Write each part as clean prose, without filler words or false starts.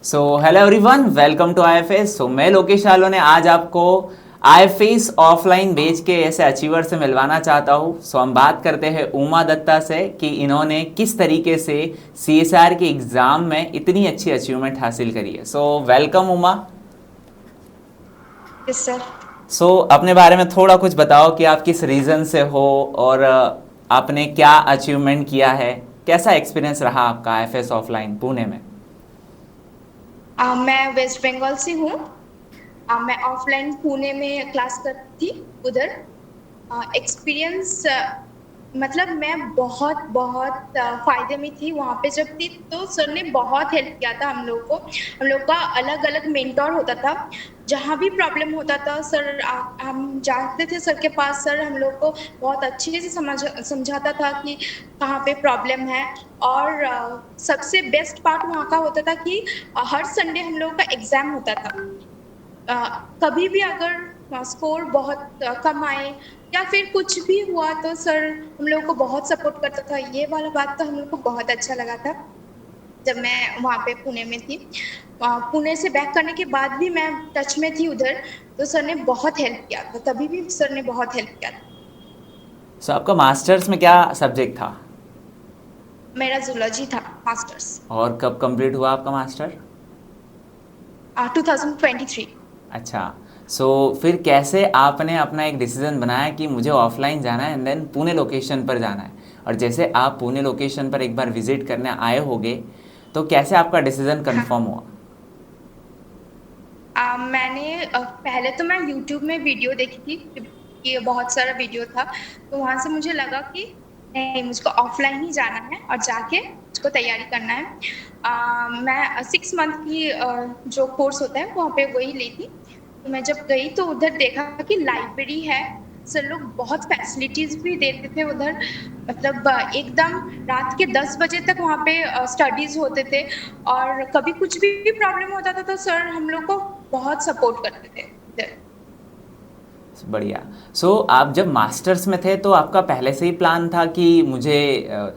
So hello everyone, welcome to IFS. मैं लोकेश आलोने आज आपको आईएफएस ऑफलाइन बेच के ऐसे अचीवर से मिलवाना चाहता हूँ। हम बात करते हैं उमा दत्ता से कि इन्होंने किस तरीके से सीएसआर के एग्ज़ाम में इतनी अच्छी अचीवमेंट हासिल करी है। वेलकम उमा। Yes sir. अपने बारे में थोड़ा कुछ बताओ कि आप किस रीज़न से हो और आपने क्या अचीवमेंट किया है। कैसा एक्सपीरियंस रहा आपका आईएफएस ऑफलाइन पुणे में। मैं वेस्ट बंगाल से हूँ। मैं ऑफलाइन पुणे में क्लास करती थी उधर। एक्सपीरियंस मतलब मैं बहुत बहुत फायदे में थी वहाँ पे जब थी, तो सर ने बहुत हेल्प किया था हम लोग को। हम लोग का अलग अलग मेंटोर होता था। जहाँ भी प्रॉब्लम होता था सर हम जाते थे सर के पास। सर हम लोग को बहुत अच्छे से समझाता था कि कहाँ पे प्रॉब्लम है। और सबसे बेस्ट पार्ट वहाँ का होता था कि हर संडे हम लोग का एग्जाम होता था। कभी भी अगर स्कोर बहुत कम आए या फिर कुछ भी हुआ तो सर हम लोग को बहुत सपोर्ट करता था। ये वाला बात तो हम लोग को बहुत अच्छा लगा था जब मैं वहाँ पे पुणे में थी। पुणे से बैक करने के बाद भी मैं टच में थी उधर, तो सर ने बहुत हेल्प किया था। तभी भी सर ने बहुत हेल्प किया था। आपका मास्टर्स में क्या सब्जेक्ट था मेरा जूलॉजी था मास्टर्स। और कब कंप्लीट हुआ आपका मास्टर। 2023। अच्छा। फिर कैसे आपने अपना एक डिसीज़न बनाया कि मुझे ऑफलाइन जाना है एंड देन पुणे लोकेशन पर जाना है, और जैसे आप पुणे लोकेशन पर एक बार विज़िट करने आए होगे तो कैसे आपका डिसीज़न कंफर्म हाँ। हुआ। मैंने पहले तो मैं यूट्यूब में वीडियो देखी थी कि बहुत सारा वीडियो था, तो वहां से मुझे लगा कि नहीं, मुझको ऑफलाइन ही जाना है और जाके मुझको तैयारी करना है। मैं 6 मंथ की जो कोर्स होता है वहाँ पे वही ली थी। तो मैं जब गई तो उधर देखा कि लाइब्रेरी है। सर लोग बहुत फैसिलिटीज भी देते थे उधर। मतलब एकदम रात के 10 बजे तक वहाँ पे स्टडीज होते थे। और कभी कुछ भी प्रॉब्लम होता था तो सर हम लोग को बहुत सपोर्ट करते थे उधर। बढ़िया। आप जब मास्टर्स में थे तो आपका पहले से ही प्लान था कि मुझे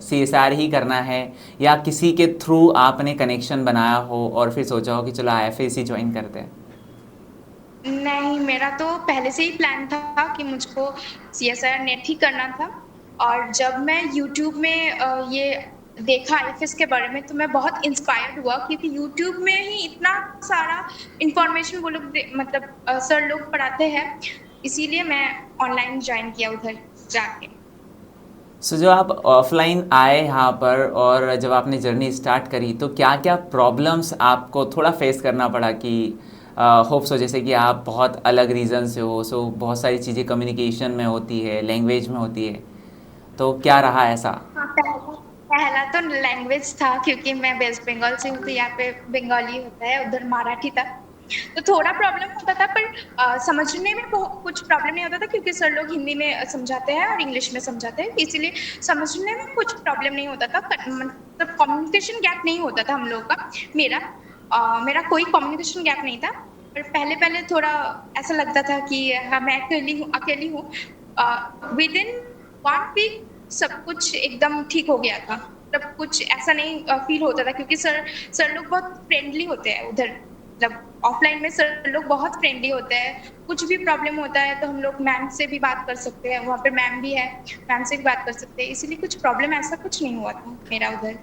सीएसआर ही करना है, या किसी के थ्रू आपने कनेक्शन बनाया हो और फिर सोचा हो कि चलो आईएफएस ही ज्वाइन करते हैं। नहीं, मेरा तो पहले से ही प्लान था कि मुझको सीएसआर नेट ही करना था। और जब मैं यूट्यूब में ये देखा आईएफएस के बारे में तो मैं बहुत इंस्पायर्ड हुआ, क्योंकि यूट्यूब में ही इतना सारा इंफॉर्मेशन वो लोग मतलब सर लोग पढ़ाते हैं। इसीलिए मैं ऑनलाइन ज्वाइन किया उधर जाके। जब आप ऑफलाइन आए यहाँ पर और जब आपने जर्नी स्टार्ट करी तो क्या क्या प्रॉब्लम्स आपको थोड़ा फेस करना पड़ा कि होप जैसे कि आप बहुत अलग रीज़न से हो, बहुत सारी चीज़ें कम्युनिकेशन में होती है, लैंग्वेज में होती है, तो क्या रहा ऐसा। हाँ, पहला पहला तो लैंग्वेज था, क्योंकि मैं वेस्ट बंगाल से हूँ तो यहाँ पे बंगाली होता है, उधर मराठी था। तो थोड़ा प्रॉब्लम होता था, पर समझने में कुछ प्रॉब्लम नहीं होता था, क्योंकि सर लोग हिंदी में समझाते हैं और इंग्लिश में समझाते हैं, इसीलिए समझने में कुछ प्रॉब्लम नहीं होता था। मतलब कम्युनिकेशन गैप नहीं होता था हम लोग का। मेरा मेरा कोई कम्युनिकेशन गैप नहीं था। पर पहले पहले थोड़ा ऐसा लगता था कि हाँ, मैं अकेली हूँ। विद इन 1 वीक सब कुछ एकदम ठीक हो गया था। तब कुछ ऐसा नहीं फील होता था, क्योंकि सर लोग बहुत फ्रेंडली होते हैं उधर। मतलब ऑफलाइन में सर लोग बहुत फ्रेंडली होते हैं। कुछ भी प्रॉब्लम होता है तो हम लोग मैम से भी बात कर सकते हैं, वहाँ पे मैम भी है, मैम से भी बात कर सकते हैं। इसीलिए कुछ प्रॉब्लम ऐसा कुछ नहीं हुआ था मेरा उधर।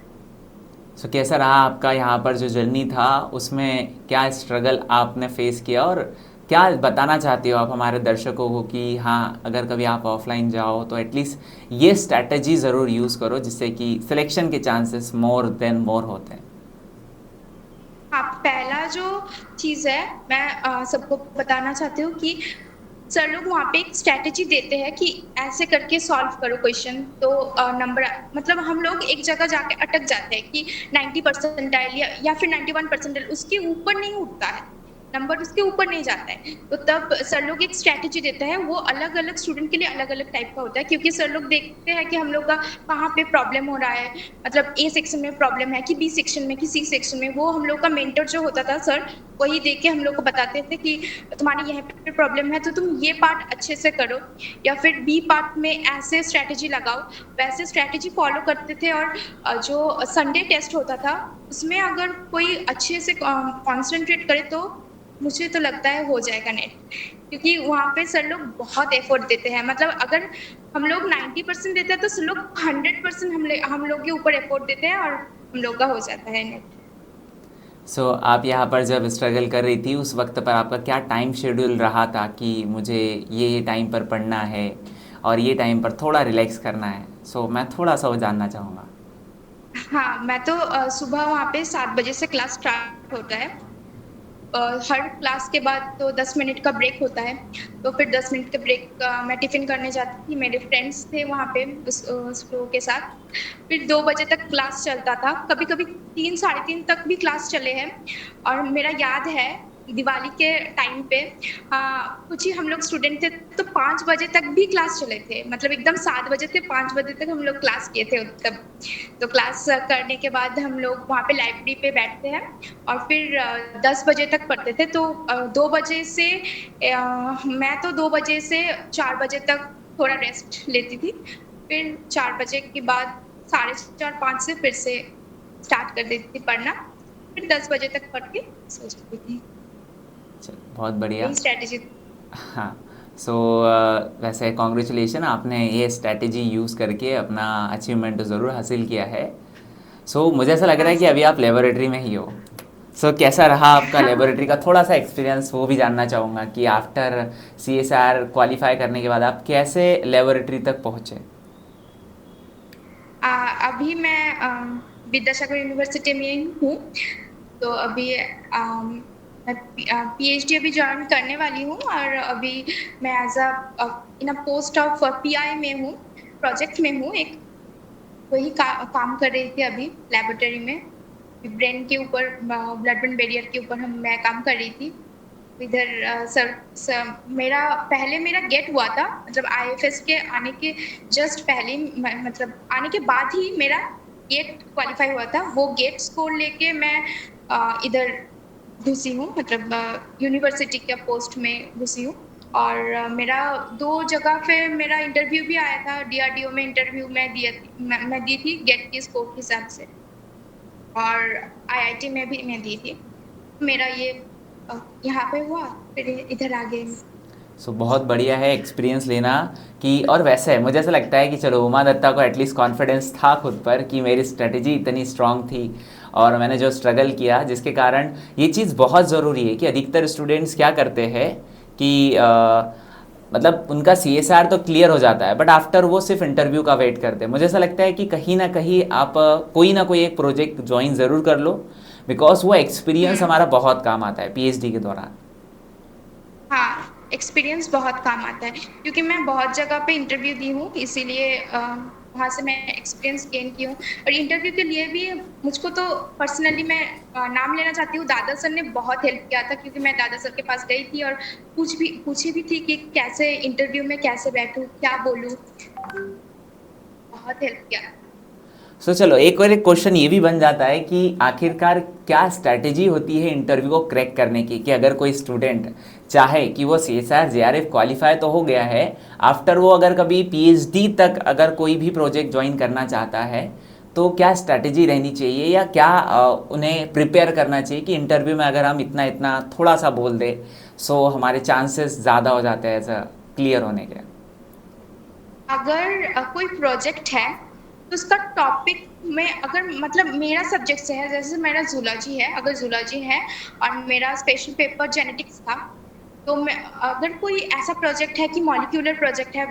कैसा रहा आपका यहाँ पर जो जर्नी था, उसमें क्या स्ट्रगल आपने फेस किया, और क्या बताना चाहते हो आप हमारे दर्शकों को कि हाँ, अगर कभी आप ऑफलाइन जाओ तो एटलीस्ट ये स्ट्रैटेजी ज़रूर यूज़ करो जिससे कि सिलेक्शन के चांसेस मोर देन मोर होते हैं। हाँ, पहला जो चीज है मैं सबको बताना चाहती हूँ कि सर लोग वहाँ पे एक स्ट्रेटेजी देते हैं कि ऐसे करके सॉल्व करो क्वेश्चन। तो नंबर मतलब हम लोग एक जगह जाके अटक जाते हैं कि 90 परसेंटाइल या फिर 91 परसेंटाइल, उसके ऊपर नहीं उठता है। नंबर उसके ऊपर नहीं जाता है। तो तब सर लोग एक स्ट्रैटेजी देते हैं, वो अलग अलग स्टूडेंट के लिए अलग अलग टाइप का होता है, क्योंकि सर लोग देखते हैं कि हम लोग का कहाँ पे प्रॉब्लम हो रहा है, मतलब ए सेक्शन में प्रॉब्लम है कि बी सेक्शन में कि सी सेक्शन में। वो हम लोग का मेंटर जो होता था सर, वही देख के हम लोग को बताते थे कि तुम्हारी यहाँ पे प्रॉब्लम है तो तुम ये पार्ट अच्छे से करो, या फिर बी पार्ट में ऐसे स्ट्रैटेजी लगाओ। वैसे स्ट्रैटेजी फॉलो करते थे। और जो संडे टेस्ट होता था उसमें अगर कोई अच्छे से कॉन्सेंट्रेट करे तो मुझे तो लगता है हो जाएगा नेट, क्योंकि वहाँ पे सर लोग बहुत एफर्ट देते हैं। मतलब अगर हम लोग 90% देते हैं तो सर लोग 100% हम लोग के ऊपर एफर्ट देते हैं और हम लोग का हो जाता है नेट। सो आप यहाँ पर जब स्ट्रगल कर रही थी उस वक्त पर आपका क्या टाइम शेड्यूल रहा था कि मुझे ये टाइम पर पढ़ना है और ये टाइम पर थोड़ा रिलैक्स करना है? सो मैं थोड़ा सा वो जानना चाहूँगा। हाँ, मैं तो सुबह वहाँ पे 7 बजे से क्लास स्टार्ट होता है। हर क्लास के बाद तो 10 मिनट का ब्रेक होता है। तो फिर 10 मिनट के ब्रेक मैं टिफिन करने जाती थी, मेरे फ्रेंड्स थे वहाँ पे उस लोगों के साथ। फिर 2 बजे तक क्लास चलता था, कभी कभी 3 साढ़े 3 तक भी क्लास चले हैं। और मेरा याद है दिवाली के टाइम पे कुछ ही हम लोग स्टूडेंट थे तो 5 बजे तक भी क्लास चले थे, मतलब एकदम 7 बजे से 5 बजे तक हम लोग क्लास किए थे तब। तो क्लास करने के बाद हम लोग वहाँ पे लाइब्रेरी पे बैठते हैं और फिर 10 बजे तक पढ़ते थे। तो 2 बजे से मैं तो 2 बजे से 4 बजे तक थोड़ा रेस्ट लेती थी। फिर 4 बजे के बाद 4:30 5 से फिर से स्टार्ट कर देती थी पढ़ना। फिर 10 बजे तक पढ़ के सो जाती थी। चलो बहुत बढ़िया। यही स्ट्रैटेजी। हाँ। सो वैसे कॉन्ग्रेचुलेशन, आपने ये स्ट्रैटेजी यूज़ करके अपना अचीवमेंट तो ज़रूर हासिल किया है। सो मुझे ऐसा लग रहा हाँ है कि सर। अभी आप लेबोरेटरी में ही हो। सो कैसा रहा आपका हाँ। लेबोरेटरी का थोड़ा सा एक्सपीरियंस, वो भी जानना चाहूँगा कि आफ्टर CSR क्वालिफाई करने के बाद आप कैसे लेबोरेटरी तक पहुँचे? अभी मैं विद्यासागर यूनिवर्सिटी में ही हूँ। तो अभी मैं PhD अभी ज्वाइन करने वाली हूँ। और अभी मैं as in a post of PI में हूँ, प्रोजेक्ट में हूँ एक। वही काम कर रही थी अभी लेबोरेटरी में, ब्रेन के ऊपर, ब्लड ब्रेन बैरियर के ऊपर मैं काम कर रही थी। इधर मेरा पहले मेरा गेट हुआ था, मतलब IFS के आने के जस्ट पहले मतलब आने के बाद ही मेरा गेट क्वालिफाई हुआ था। वो गेट स्कोर लेके मैं इधर घुसी हूँ, मतलब यूनिवर्सिटी के पोस्ट में घुसी हूँ। और मेरा 2 जगह पे मेरा इंटरव्यू भी आया था, DRDO में इंटरव्यू मैं दी थी गेट के स्कोर के हिसाब से। और IIT में भी मैं दी थी। मेरा ये यहाँ पे हुआ, फिर इधर आ गए। सो बहुत बढ़िया है एक्सपीरियंस लेना कि, और वैसे मुझे ऐसा लगता है कि चलो उमा दत्ता को एटलीस्ट कॉन्फिडेंस था खुद पर कि मेरी स्ट्रेटजी इतनी स्ट्रांग थी और मैंने जो स्ट्रगल किया, जिसके कारण ये चीज़ बहुत ज़रूरी है कि अधिकतर स्टूडेंट्स क्या करते हैं कि मतलब उनका CSR तो क्लियर हो जाता है बट आफ्टर वो सिर्फ इंटरव्यू का वेट करते हैं। मुझे ऐसा लगता है कि कहीं ना कहीं आप कोई ना कोई एक प्रोजेक्ट ज्वाइन ज़रूर कर लो, बिकॉज वो एक्सपीरियंस हम्म। हमारा बहुत काम आता है PhD के दौरान। हाँ, एक्सपीरियंस बहुत काम आता है, क्योंकि मैं बहुत जगह पे इंटरव्यू दी हूँ, इसीलिए वहाँ से मैं एक्सपीरियंस गेन की हूँ। और इंटरव्यू के लिए भी मुझको तो पर्सनली मैं नाम लेना चाहती हूँ, दादा सर ने बहुत हेल्प किया था, क्योंकि मैं दादा सर के पास गई थी और पूछी भी थी कि कैसे इंटरव्यू में कैसे बैठूँ, क्या बोलूँ। बहुत हेल्प किया। सो चलो एक और एक क्वेश्चन ये भी बन जाता है कि आखिरकार क्या स्ट्रैटेजी होती है इंटरव्यू को क्रैक करने की, कि अगर कोई स्टूडेंट चाहे कि वो CSR JRF क्वालिफाई तो हो गया है, आफ्टर वो अगर कभी PhD तक अगर कोई भी प्रोजेक्ट ज्वाइन करना चाहता है तो क्या स्ट्रैटेजी रहनी चाहिए या क्या उन्हें प्रिपेयर करना चाहिए कि इंटरव्यू में अगर हम इतना इतना थोड़ा सा बोल दे सो हमारे चांसेस ज़्यादा हो जाते हैं ऐसा क्लियर होने के? अगर कोई प्रोजेक्ट है तो उसका टॉपिक में, अगर मतलब मेरा सब्जेक्ट से है, जैसे मेरा जूलॉजी है, अगर जूलॉजी है और मेरा स्पेशल पेपर जेनेटिक्स था, तो मैं अगर कोई ऐसा प्रोजेक्ट है कि मॉलिक्यूलर प्रोजेक्ट है,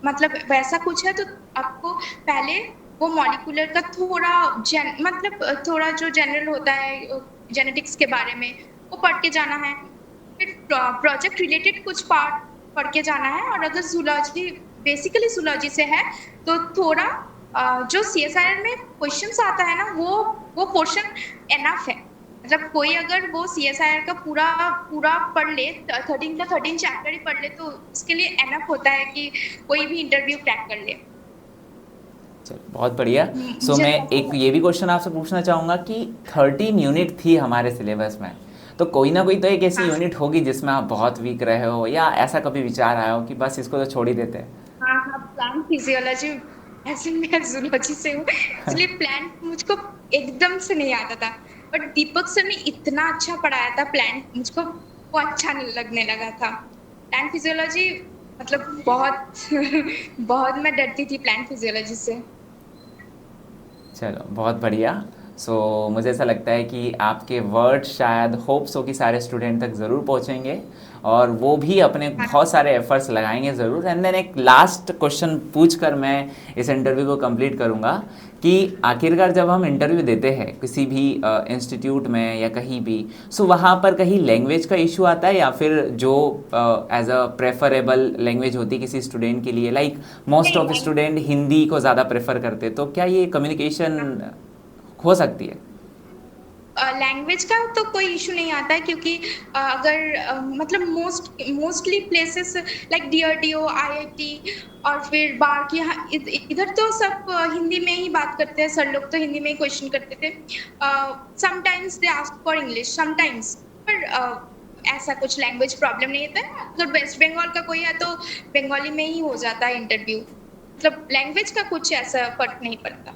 मतलब वैसा कुछ है, तो आपको पहले वो मॉलिक्यूलर का मतलब थोड़ा जो जनरल होता है जेनेटिक्स के बारे में वो पढ़ के जाना है। फिर प्रोजेक्ट रिलेटेड कुछ पार्ट पढ़ के जाना है। और अगर जूलॉजी, बेसिकली जूलॉजी से है, तो थोड़ा जो CSIR में क्वेश्चंस आता है ना, वो पोर्शन एनफ है। मतलब कोई अगर वो CSIR का पूरा पूरा पढ़ ले, 13 का 13 चैप्टर ही पढ़ ले, तो उसके लिए एनफ होता है कि कोई भी इंटरव्यू क्रैक कर ले। चलो बहुत बढ़िया। सो मुझे मैं तो ऐसा एक ये भी क्वेश्चन आपसे पूछना चाहूँगा कि 13 यूनिट थी हमारे सिलेबस में, तो कोई ना कोई तो एक ऐसी हाँ यूनिट होगी जिसमें आप बहुत वीक रहे हो, या ऐसा कभी विचार आया हो कि बस इसको तो छोड़ ही देते हैं। हाँ हाँ, प्लांट फिजियोलॉजी, ऐसे मैं जूलॉजी से हूँ, इसलिए प्लांट मुझको एकदम से नहीं आता था, बट दीपक सर ने इतना अच्छा पढ़ाया था प्लांट, मुझको वो अच्छा लगने लगा था। प्लांट फिजियोलॉजी मतलब बहुत बहुत मैं डरती थी प्लांट फिजियोलॉजी से। चलो बहुत बढ़िया। सो मुझे ऐसा लगता है कि आपके वर्ड शायद होप्स हो कि सारे स्टूडेंट तक ज़रूर पहुंचेंगे, और वो भी अपने हाँ बहुत सारे एफर्ट्स लगाएंगे ज़रूर। एंड देन एक लास्ट क्वेश्चन पूछ कर मैं इस इंटरव्यू को कंप्लीट करूंगा कि आखिरकार जब हम इंटरव्यू देते हैं किसी भी इंस्टीट्यूट में या कहीं भी, सो वहाँ पर कहीं लैंग्वेज का इशू आता है, या फिर जो एज अ प्रेफरेबल लैंग्वेज होती है किसी स्टूडेंट के लिए, लाइक मोस्ट ऑफ नहीं, स्टूडेंट हिंदी को ज़्यादा प्रेफर करते हैं, तो क्या ये कम्युनिकेशन हो सकती है? लैंग्वेज का तो कोई इशू नहीं आता है, क्योंकि अगर मतलब mostly places like DRDO, IIT और फिर बाहर की, इधर तो सब हिंदी में ही बात करते हैं, सर लोग तो हिंदी में ही क्वेश्चन करते थे। Sometimes they ask for English sometimes, पर ऐसा कुछ लैंग्वेज प्रॉब्लम नहीं होता है। अगर वेस्ट बंगाल का कोई है तो बंगाली में ही हो जाता है इंटरव्यू, मतलब लैंग्वेज का कुछ ऐसा फर्क नहीं पड़ता।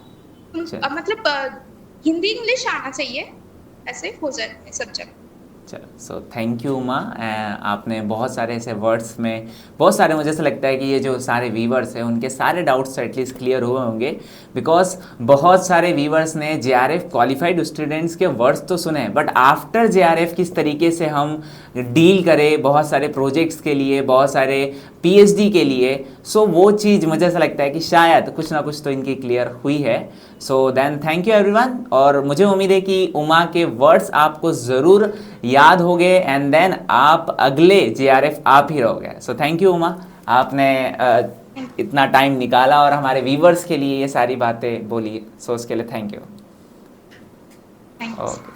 चल मतलब हिंदी इंग्लिश आना चाहिए, ऐसे हो जाते हैं सब जगह। चलो, सो थैंक यू उमा। आपने बहुत सारे ऐसे वर्ड्स में बहुत सारे, मुझे ऐसा लगता है कि ये जो सारे वीवर्स हैं उनके सारे डाउट्स एटलीस्ट क्लियर हुए होंगे, बिकॉज बहुत सारे वीवर्स ने JRF क्वालिफाइड स्टूडेंट्स के वर्ड्स तो सुने, बट आफ्टर JRF किस तरीके से हम डील करें बहुत सारे प्रोजेक्ट्स के लिए, बहुत सारे PhD के लिए, सो वो चीज़ मुझे ऐसा लगता है कि शायद कुछ ना कुछ तो इनकी क्लियर हुई है। So then thank you everyone, और मुझे उम्मीद है कि उमा के वर्ड्स आपको ज़रूर याद हो गए, एंड देन आप अगले JRF आप ही रहोगे। सो थैंक यू उमा, आपने इतना टाइम निकाला और हमारे व्यूवर्स के लिए ये सारी बातें बोली, सो उसके लिए थैंक यू। थैंक्स। ओके।